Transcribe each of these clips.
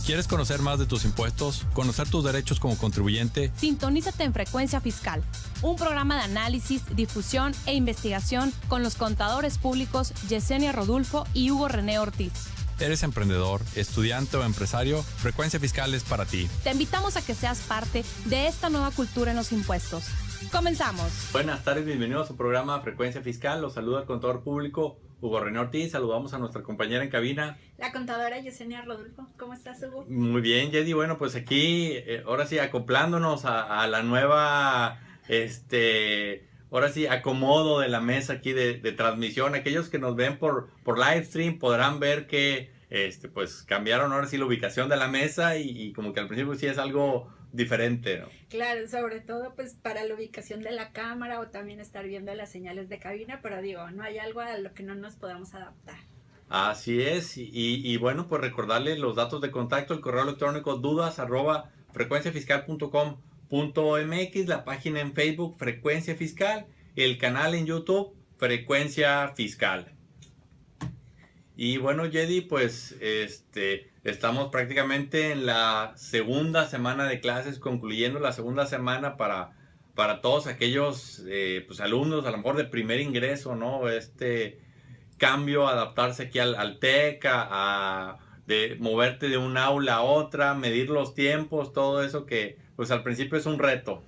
¿Quieres conocer más de tus impuestos? ¿Conocer tus derechos como contribuyente? Sintonízate en Frecuencia Fiscal, un programa de análisis, difusión e investigación con los contadores públicos Yesenia Rodulfo y Hugo René Ortiz. ¿Eres emprendedor, estudiante o empresario? Frecuencia Fiscal es para ti. Te invitamos a que seas parte de esta nueva cultura en los impuestos. ¡Comenzamos! Buenas tardes, bienvenidos a su programa Frecuencia Fiscal. Los saluda el contador público Hugo René Ortiz. Saludamos a nuestra compañera en cabina, la contadora Yesenia Rodulfo. ¿Cómo estás, Hugo? Muy bien, Yedi. Bueno, pues aquí, ahora sí, acoplándonos a la nueva, ahora sí, acomodo de la mesa aquí de transmisión. Aquellos que nos ven por live stream podrán ver que, pues cambiaron ahora sí la ubicación de la mesa y como que al principio sí es algo diferente, ¿no? Claro, sobre todo pues para la ubicación de la cámara o también estar viendo las señales de cabina, pero digo, no hay algo a lo que no nos podamos adaptar. Así es, y bueno, pues recordarle los datos de contacto, el correo electrónico dudas@frecuenciafiscal.com.mx, la página en Facebook Frecuencia Fiscal, el canal en YouTube Frecuencia Fiscal. Y bueno, Yedi, pues estamos prácticamente en la segunda semana de clases, concluyendo la segunda semana para todos aquellos pues alumnos, a lo mejor de primer ingreso, ¿no? Cambio, adaptarse aquí al TEC, de moverte de un aula a otra, medir los tiempos, todo eso que pues al principio es un reto.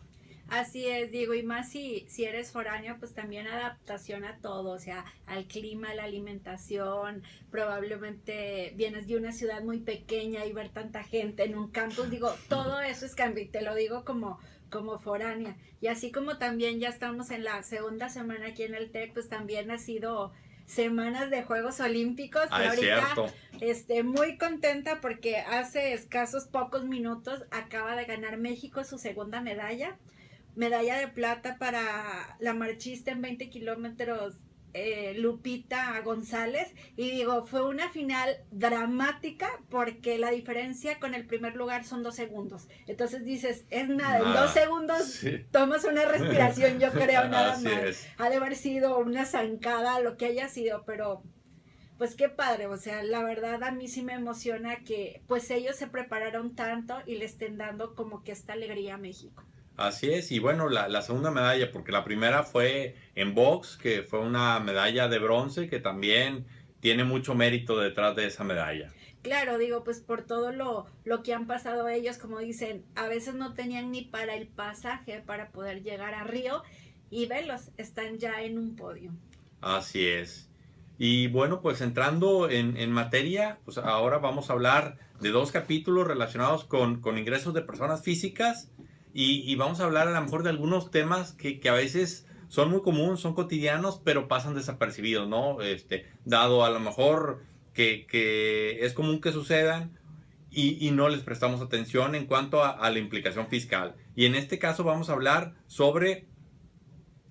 Así es, digo, y más si eres foráneo, pues también adaptación a todo, o sea, al clima, a la alimentación, probablemente vienes de una ciudad muy pequeña y ver tanta gente en un campus, digo, todo eso es cambio, y te lo digo como foránea, y así como también ya estamos en la segunda semana aquí en el TEC, pues también ha sido semanas de Juegos Olímpicos, y ahorita muy contenta porque hace escasos pocos minutos acaba de ganar México su segunda medalla de plata para la marchista en 20 kilómetros, Lupita González, y digo, fue una final dramática porque la diferencia con el primer lugar son 2 segundos, entonces dices, es nada, en 2 segundos sí. Tomas una respiración, yo creo, nada Así más, es. Ha de haber sido una zancada, lo que haya sido, pero pues qué padre, o sea, la verdad a mí sí me emociona que pues ellos se prepararon tanto y le estén dando como que esta alegría a México. Así es, y bueno, la segunda medalla, porque la primera fue en box, que fue una medalla de bronce, que también tiene mucho mérito detrás de esa medalla. Claro, digo, pues por todo lo que han pasado ellos, como dicen, a veces no tenían ni para el pasaje para poder llegar a Río, y velos, están ya en un podio. Así es. Y bueno, pues entrando en materia, pues ahora vamos a hablar de 2 capítulos relacionados con ingresos de personas físicas. Y vamos a hablar a lo mejor de algunos temas que a veces son muy comunes, son cotidianos, pero pasan desapercibidos, ¿no? Dado a lo mejor que es común que sucedan y no les prestamos atención en cuanto a la implicación fiscal. Y en este caso vamos a hablar sobre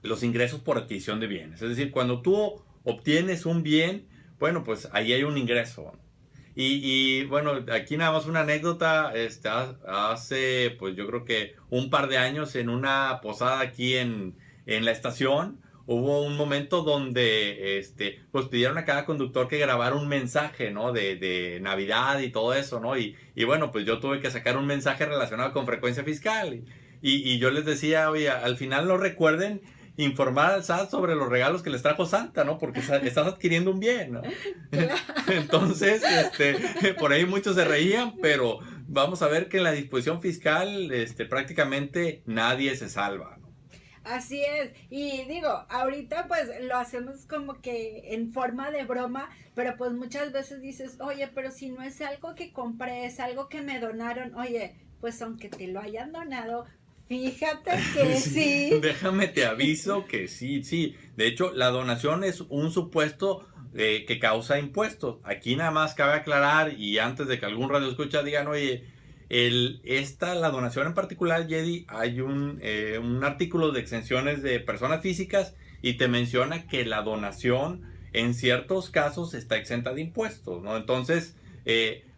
los ingresos por adquisición de bienes. Es decir, cuando tú obtienes un bien, bueno, pues ahí hay un ingreso. Y bueno, aquí nada más una anécdota, hace pues yo creo que un par de años en una posada aquí en la estación, hubo un momento donde pues pidieron a cada conductor que grabara un mensaje, ¿no? De Navidad y todo eso, ¿no? Y bueno, pues yo tuve que sacar un mensaje relacionado con frecuencia fiscal. Y yo les decía, oye, al final no recuerden informar al SAT sobre los regalos que les trajo Santa, ¿no? Porque estás adquiriendo un bien, ¿no? Entonces, por ahí muchos se reían, pero vamos a ver que en la disposición fiscal, prácticamente nadie se salva, ¿no? Así es, y digo, ahorita pues lo hacemos como que en forma de broma, pero pues muchas veces dices, oye, pero si no es algo que compré, es algo que me donaron, oye, pues aunque te lo hayan donado, fíjate que sí. Déjame te aviso que sí. De hecho, la donación es un supuesto que causa impuestos. Aquí nada más cabe aclarar, y antes de que algún radio escucha digan, oye, la donación en particular, Yedi, hay un artículo de exenciones de personas físicas y te menciona que la donación en ciertos casos está exenta de impuestos, ¿no? Entonces,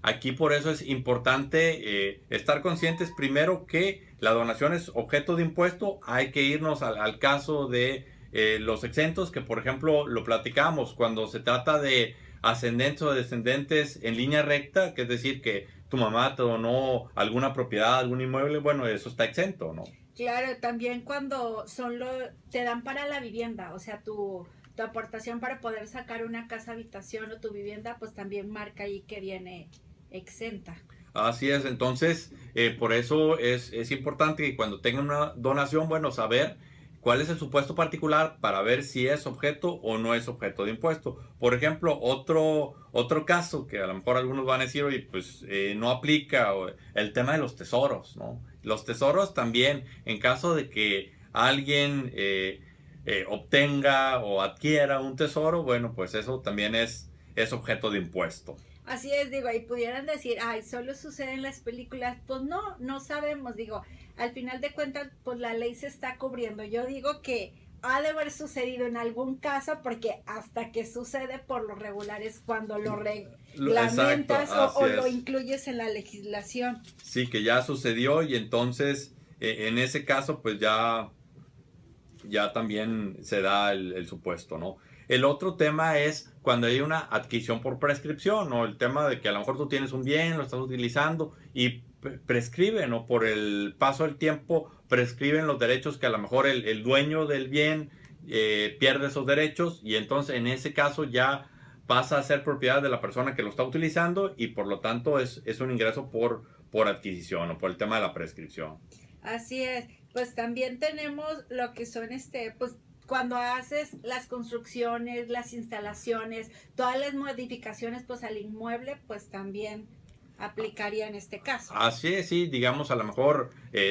aquí por eso es importante estar conscientes primero que la donación es objeto de impuesto. Hay que irnos al caso de los exentos, que por ejemplo lo platicamos cuando se trata de ascendentes o descendentes en línea recta, que es decir, que tu mamá te donó alguna propiedad, algún inmueble, bueno, eso está exento, ¿no? Claro, también cuando te dan para la vivienda, o sea, tu aportación para poder sacar una casa habitación o tu vivienda, pues también marca ahí que viene exenta. Así es, entonces, por eso es importante que cuando tengan una donación, bueno, saber cuál es el supuesto particular para ver si es objeto o no es objeto de impuesto. Por ejemplo, otro caso que a lo mejor algunos van a decir, oye, pues no aplica, el tema de los tesoros, ¿no? Los tesoros también, en caso de que alguien obtenga o adquiera un tesoro, bueno, pues eso también es objeto de impuesto. Así es, digo, y pudieran decir, ay, solo sucede en las películas. Pues no, no sabemos, digo, al final de cuentas, pues la ley se está cubriendo. Yo digo que ha de haber sucedido en algún caso, porque hasta que sucede por lo regular es cuando lo reglamentas o lo incluyes en la legislación. Sí, que ya sucedió y entonces en ese caso pues ya también se da el supuesto, ¿no? El otro tema es cuando hay una adquisición por prescripción, ¿no? El tema de que a lo mejor tú tienes un bien, lo estás utilizando y prescriben, ¿no? Por el paso del tiempo prescriben los derechos que a lo mejor el dueño del bien pierde esos derechos y entonces en ese caso ya pasa a ser propiedad de la persona que lo está utilizando y por lo tanto es un ingreso por adquisición o por el tema de la prescripción. Así es, pues también tenemos lo que son pues cuando haces las construcciones, las instalaciones, todas las modificaciones pues al inmueble, pues también aplicaría en este caso. Así es, sí, digamos a lo mejor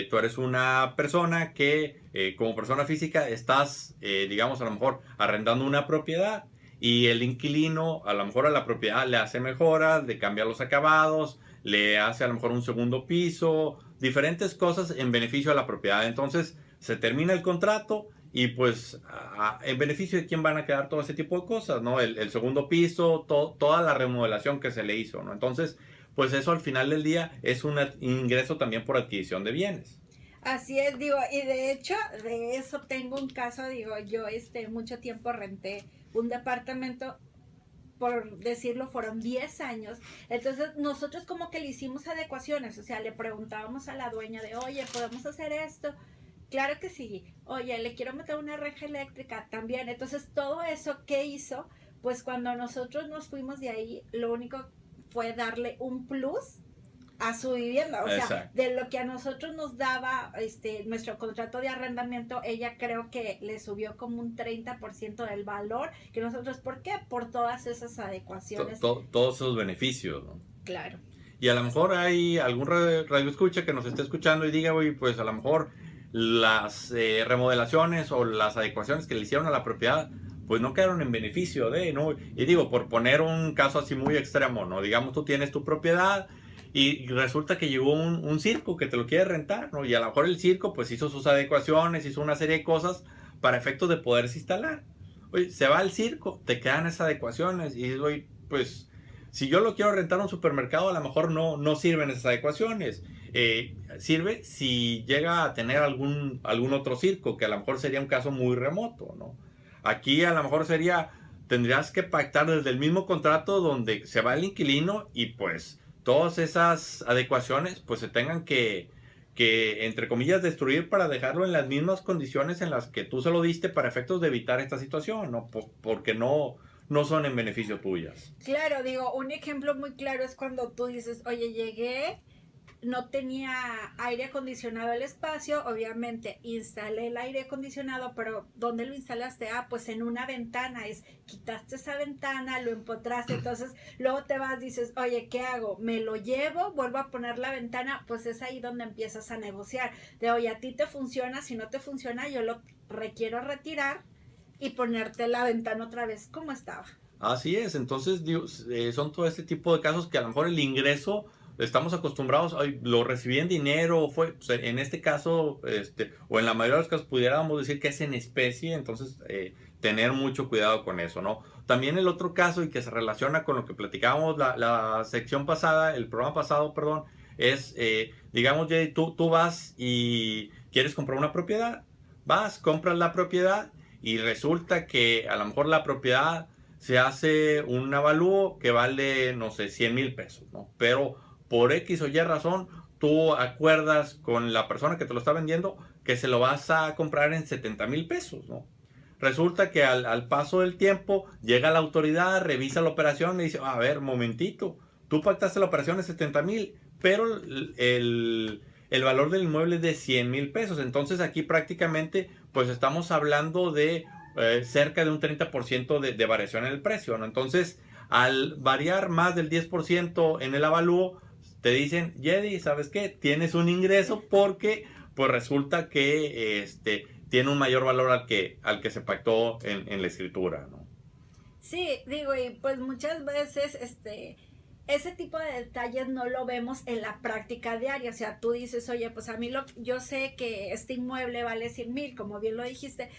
tú eres una persona que como persona física estás, digamos a lo mejor arrendando una propiedad y el inquilino a lo mejor a la propiedad le hace mejoras, le cambia los acabados, le hace a lo mejor un segundo piso, diferentes cosas en beneficio a la propiedad. Entonces se termina el contrato y pues en beneficio de quién van a quedar todo ese tipo de cosas, ¿no? El segundo piso, toda la remodelación que se le hizo, ¿no? Entonces, pues eso al final del día es un ingreso también por adquisición de bienes. Así es, digo, y de hecho de eso tengo un caso, digo, yo mucho tiempo renté un departamento, por decirlo, fueron 10 años. Entonces nosotros como que le hicimos adecuaciones, o sea, le preguntábamos a la dueña de, oye, ¿podemos hacer esto? Claro que sí. Oye, le quiero meter una reja eléctrica también. Entonces todo eso, ¿qué hizo? Pues cuando nosotros nos fuimos de ahí, lo único fue darle un plus a su vivienda, o sea, de lo que a nosotros nos daba nuestro contrato de arrendamiento, ella creo que le subió como un 30% del valor que nosotros, ¿por qué? Por todas esas adecuaciones. Todos esos beneficios, ¿no? Claro. Y a lo mejor hay algún radio escucha que nos esté escuchando y diga, oye, pues a lo mejor las remodelaciones o las adecuaciones que le hicieron a la propiedad pues no quedaron en beneficio de, ¿no? Y digo, por poner un caso así muy extremo, ¿no? Digamos, tú tienes tu propiedad y resulta que llegó un circo que te lo quiere rentar, ¿no? Y a lo mejor el circo pues hizo sus adecuaciones, hizo una serie de cosas para efectos de poderse instalar. Oye, se va al circo, te quedan esas adecuaciones y oye, pues si yo lo quiero rentar a un supermercado, a lo mejor no sirven esas adecuaciones. Sirve si llega a tener algún otro circo, que a lo mejor sería un caso muy remoto, ¿no? Aquí a lo mejor tendrías que pactar desde el mismo contrato donde se va el inquilino y pues todas esas adecuaciones pues se tengan que entre comillas destruir para dejarlo en las mismas condiciones en las que tú se lo diste para efectos de evitar esta situación, ¿no? Porque no son en beneficio tuyas. Claro, digo, un ejemplo muy claro es cuando tú dices, oye, llegué, no tenía aire acondicionado el espacio, obviamente instalé el aire acondicionado, pero ¿dónde lo instalaste? Ah, pues en una ventana, quitaste esa ventana, lo empotraste, entonces luego te vas, dices, oye, ¿qué hago? ¿Me lo llevo? ¿Vuelvo a poner la ventana? Pues es ahí donde empiezas a negociar, de oye, a ti te funciona, si no te funciona, yo lo requiero retirar y ponerte la ventana otra vez como estaba. Así es, entonces son todo este tipo de casos que a lo mejor el ingreso estamos acostumbrados, lo recibí en dinero, pues, en este caso, o en la mayoría de los casos pudiéramos decir que es en especie, entonces tener mucho cuidado con eso, ¿no? También el otro caso y que se relaciona con lo que platicábamos la sección pasada, el programa pasado, perdón, es, digamos, Jay, tú vas y quieres comprar una propiedad, compras la propiedad y resulta que a lo mejor la propiedad se hace un avalúo que vale, no sé, 100,000 pesos, ¿no? Pero por X o Y razón, tú acuerdas con la persona que te lo está vendiendo que se lo vas a comprar en 70,000 pesos, ¿no? Resulta que al paso del tiempo llega la autoridad, revisa la operación y dice, a ver, momentito, tú pactaste la operación en 70,000, pero el valor del inmueble es de 100,000 pesos. Entonces aquí prácticamente pues estamos hablando de cerca de un 30% de variación en el precio, ¿no? Entonces, al variar más del 10% en el avalúo, te dicen, Yedi, ¿sabes qué? Tienes un ingreso porque pues resulta que tiene un mayor valor al que se pactó en la escritura, ¿no? Sí, digo, y pues muchas veces ese tipo de detalles no lo vemos en la práctica diaria. O sea, tú dices, oye, pues a mí yo sé que este inmueble vale 100,000, como bien lo dijiste,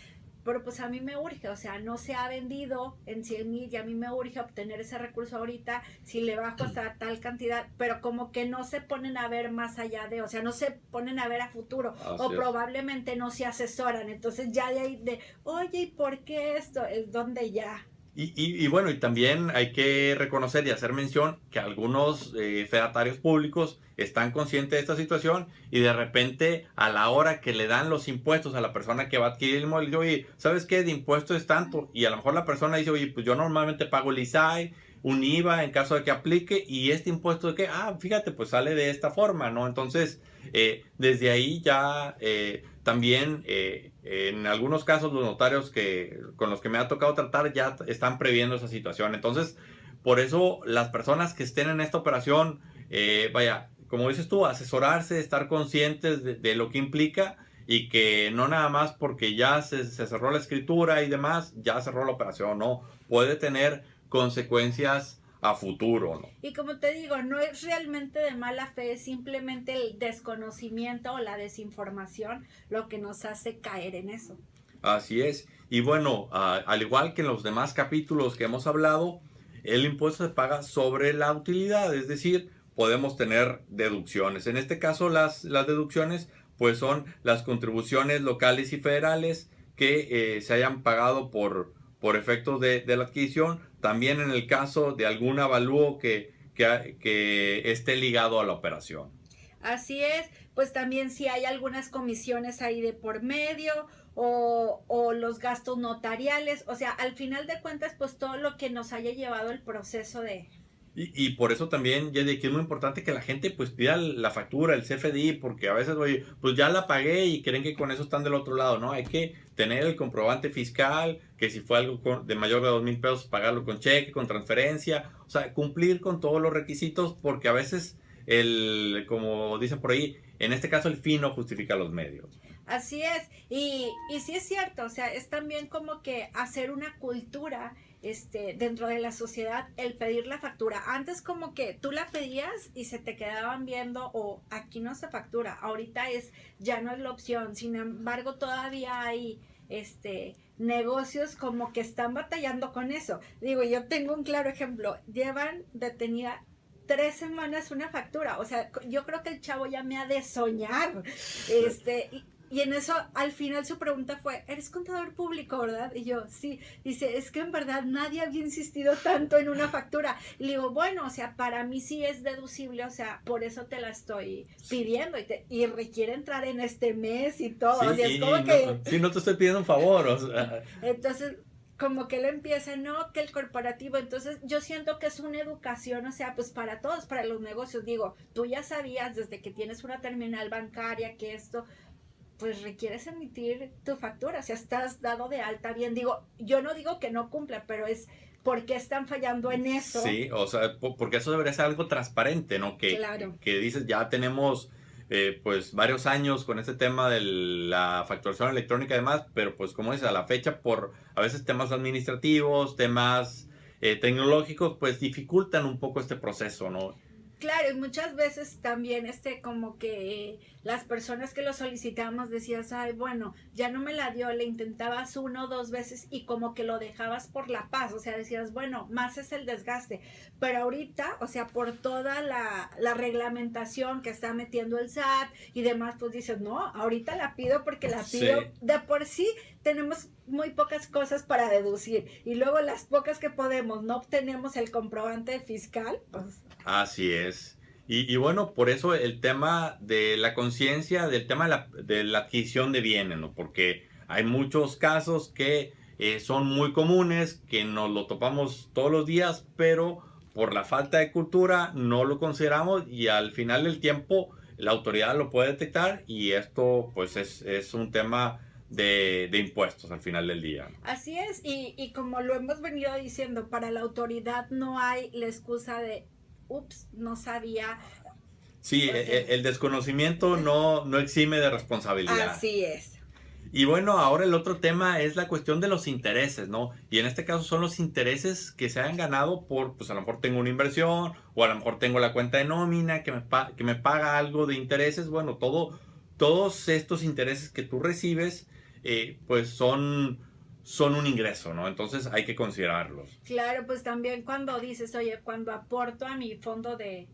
pero pues a mí me urge, o sea, no se ha vendido en 100,000 y a mí me urge obtener ese recurso ahorita, si le bajo hasta tal cantidad, pero como que no se ponen a ver más allá de, o sea, no se ponen a ver a futuro, o probablemente no se asesoran. Entonces ya de ahí oye, ¿y por qué esto? Es donde ya... Y bueno, y también hay que reconocer y hacer mención que algunos fedatarios públicos están conscientes de esta situación y de repente a la hora que le dan los impuestos a la persona que va a adquirir el inmueble, dice, oye, ¿sabes qué? De impuesto es tanto. Y a lo mejor la persona dice, oye, pues yo normalmente pago el ISAI, un IVA en caso de que aplique, y este impuesto de que, fíjate, pues sale de esta forma, ¿no? Entonces, desde ahí ya también en algunos casos los notarios con los que me ha tocado tratar ya están previendo esa situación. Entonces, por eso las personas que estén en esta operación, vaya, como dices tú, asesorarse, estar conscientes de lo que implica, y que no nada más porque ya se cerró la escritura y demás, ya cerró la operación, no, puede tener consecuencias a futuro, ¿no? Y como te digo, no es realmente de mala fe, es simplemente el desconocimiento o la desinformación lo que nos hace caer en eso. Así es. Y bueno, al igual que en los demás capítulos que hemos hablado, el impuesto se paga sobre la utilidad, es decir, podemos tener deducciones. En este caso, las deducciones pues son las contribuciones locales y federales que se hayan pagado por efectos de la adquisición. También en el caso de algún avalúo que esté ligado a la operación. Así es, pues también si hay algunas comisiones ahí de por medio o los gastos notariales, o sea, al final de cuentas, pues todo lo que nos haya llevado el proceso de... Y por eso también, ya de que es muy importante que la gente pues pida la factura, el CFDI, porque a veces, oye, pues ya la pagué y creen que con eso están del otro lado, ¿no? Hay que tener el comprobante fiscal, que si fue algo de mayor de 2,000 pesos, pagarlo con cheque, con transferencia, o sea, cumplir con todos los requisitos, porque a veces, como dicen por ahí, en este caso el fin no justifica los medios. Así es, y sí es cierto, o sea, es también como que hacer una cultura dentro de la sociedad, el pedir la factura. Antes como que tú la pedías y se te quedaban viendo, o aquí no se factura, ahorita ya no es la opción. Sin embargo, todavía hay negocios como que están batallando con eso. Digo, yo tengo un claro ejemplo, llevan detenida 3 semanas una factura, o sea, yo creo que el chavo ya me ha de soñar, y en eso, al final su pregunta fue, ¿eres contador público, verdad? Y yo, sí. Dice, es que en verdad nadie había insistido tanto en una factura. Y le digo, bueno, o sea, para mí sí es deducible, o sea, por eso te la estoy pidiendo. Y requiere entrar en este mes y todo. Sí, o sea, es como que... Sí, no te estoy pidiendo un favor, o sea. Entonces, como que él empieza, no, que el corporativo, entonces yo siento que es una educación, o sea, pues para todos, para los negocios. Digo, tú ya sabías desde que tienes una terminal bancaria que esto... pues requieres emitir tu factura, o sea, estás dado de alta bien. Digo, yo no digo que no cumpla, pero es ¿por qué están fallando en eso? Sí, o sea, porque eso debería ser algo transparente, ¿no? Claro. Que dices, ya tenemos pues varios años con este tema de la facturación electrónica y demás, pero pues como dices, a la fecha por a veces temas administrativos, temas tecnológicos, pues dificultan un poco este proceso, ¿no? Claro, y muchas veces también como que las personas que lo solicitamos decías, ay, bueno, ya no me la dio, le intentabas 1 o 2 veces y como que lo dejabas por la paz, o sea, decías, bueno, más es el desgaste, pero ahorita, o sea, por toda la reglamentación que está metiendo el SAT y demás, pues dices, no, ahorita la pido porque la pido, sí. De por sí tenemos muy pocas cosas para deducir y luego las pocas que podemos no obtenemos el comprobante fiscal, pues... Así es. Y bueno, por eso el tema de la conciencia, del tema de la adquisición de bienes, ¿no? Porque hay muchos casos que son muy comunes, que nos lo topamos todos los días, pero por la falta de cultura no lo consideramos y al final del tiempo la autoridad lo puede detectar y esto pues es un tema de impuestos al final del día. Así es, y como lo hemos venido diciendo, para la autoridad no hay la excusa de ups, no sabía. Sí, el desconocimiento no exime de responsabilidad. Así es. Y bueno, ahora el otro tema es la cuestión de los intereses, ¿no? Y en este caso son los intereses que se han ganado por, pues a lo mejor tengo una inversión o a lo mejor tengo la cuenta de nómina que me paga algo de intereses. Bueno, todos estos intereses que tú recibes, pues son un ingreso, ¿no? Entonces hay que considerarlos. Claro, pues también cuando dices, oye, cuando aporto a mi fondo del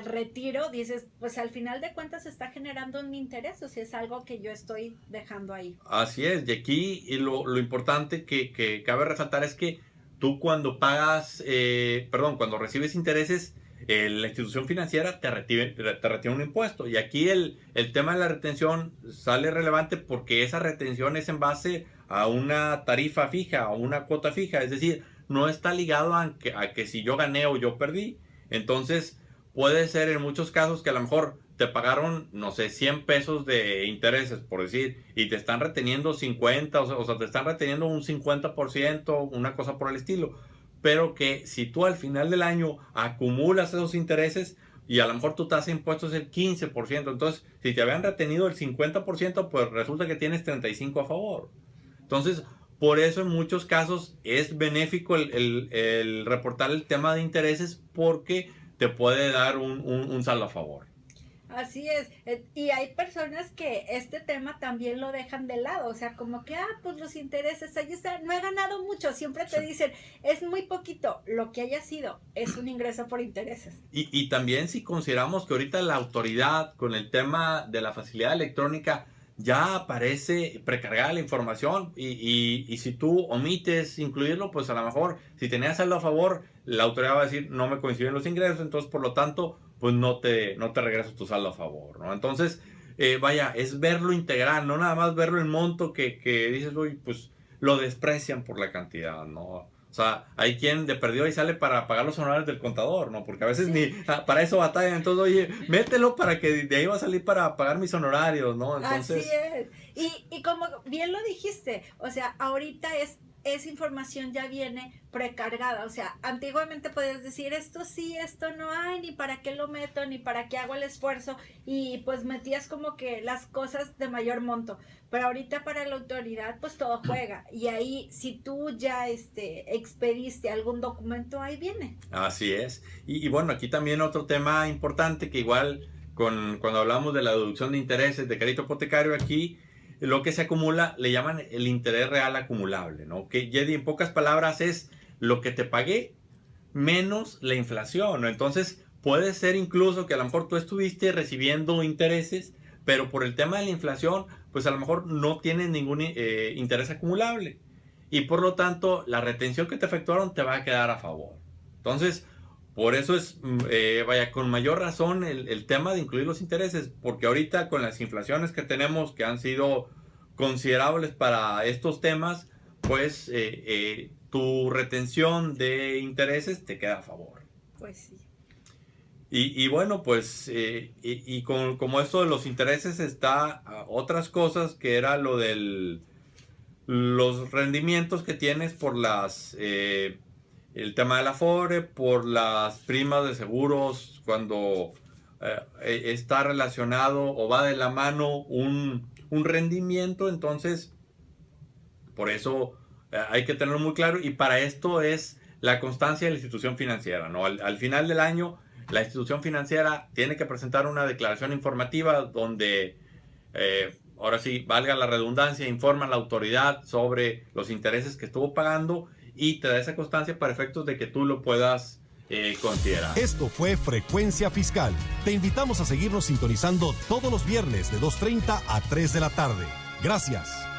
retiro, dices, pues al final de cuentas está generando un interés, o sea, es algo que yo estoy dejando ahí. Así es, y aquí lo importante que cabe resaltar es que tú cuando cuando recibes intereses, la institución financiera te retiene un impuesto. Y aquí el tema de la retención sale relevante porque esa retención es en base a una tarifa fija, a una cuota fija. Es decir, no está ligado a que si yo gané o yo perdí. Entonces, puede ser en muchos casos que a lo mejor te pagaron, no sé, 100 pesos de intereses, por decir, y te están reteniendo 50, o sea, te están reteniendo un 50%, una cosa por el estilo. Pero que si tú al final del año acumulas esos intereses y a lo mejor tu tasa de impuestos es el 15%, entonces si te habían retenido el 50%, pues resulta que tienes 35% a favor. Entonces, por eso en muchos casos es benéfico el reportar el tema de intereses porque te puede dar un saldo a favor. Así es, y hay personas que este tema también lo dejan de lado, o sea, como que, pues los intereses, ahí está, no he ganado mucho, siempre te dicen, es muy poquito, lo que haya sido, es un ingreso por intereses. Y también si consideramos que ahorita la autoridad con el tema de la facilidad electrónica ya aparece precargada la información y si tú omites incluirlo, pues a lo mejor si tenías saldo a favor, la autoridad va a decir, no me coinciden los ingresos, entonces por lo tanto, pues no te regresas tu saldo a favor, ¿no? Entonces, es verlo integral, no nada más verlo en monto que dices, uy, pues lo desprecian por la cantidad, ¿no? O sea, hay quien de perdido ahí sale para pagar los honorarios del contador, ¿no? Porque a veces ni para eso batallan. Entonces, oye, mételo para que de ahí va a salir para pagar mis honorarios, ¿no? Entonces, así es. Y como bien lo dijiste, o sea, ahorita esa información ya viene precargada, o sea, antiguamente podías decir esto sí, esto no hay, ni para qué lo meto, ni para qué hago el esfuerzo, y pues metías como que las cosas de mayor monto, pero ahorita para la autoridad pues todo juega, y ahí si tú ya expediste algún documento, ahí viene. Así es, y bueno, aquí también otro tema importante que igual cuando hablamos de la deducción de intereses de crédito hipotecario, aquí lo que se acumula le llaman el interés real acumulable, ¿no? Que ya en pocas palabras es lo que te pagué menos la inflación, ¿no? Entonces puede ser incluso que a lo mejor tú estuviste recibiendo intereses, pero por el tema de la inflación, pues a lo mejor no tienes ningún interés acumulable. Y por lo tanto, la retención que te efectuaron te va a quedar a favor. Entonces, por eso es, con mayor razón el tema de incluir los intereses, porque ahorita con las inflaciones que tenemos, que han sido considerables para estos temas, pues tu retención de intereses te queda a favor. Pues sí. Y bueno, pues, como esto de los intereses está otras cosas, que era lo de los rendimientos que tienes por el tema del Afore, por las primas de seguros, cuando está relacionado o va de la mano un rendimiento, entonces por eso hay que tenerlo muy claro, y para esto es la constancia de la institución financiera, ¿no? Al final del año, la institución financiera tiene que presentar una declaración informativa donde, ahora sí, valga la redundancia, informa a la autoridad sobre los intereses que estuvo pagando y te da esa constancia para efectos de que tú lo puedas considerar. Esto fue Frecuencia Fiscal. Te invitamos a seguirnos sintonizando todos los viernes de 2:30 a 3 de la tarde. Gracias.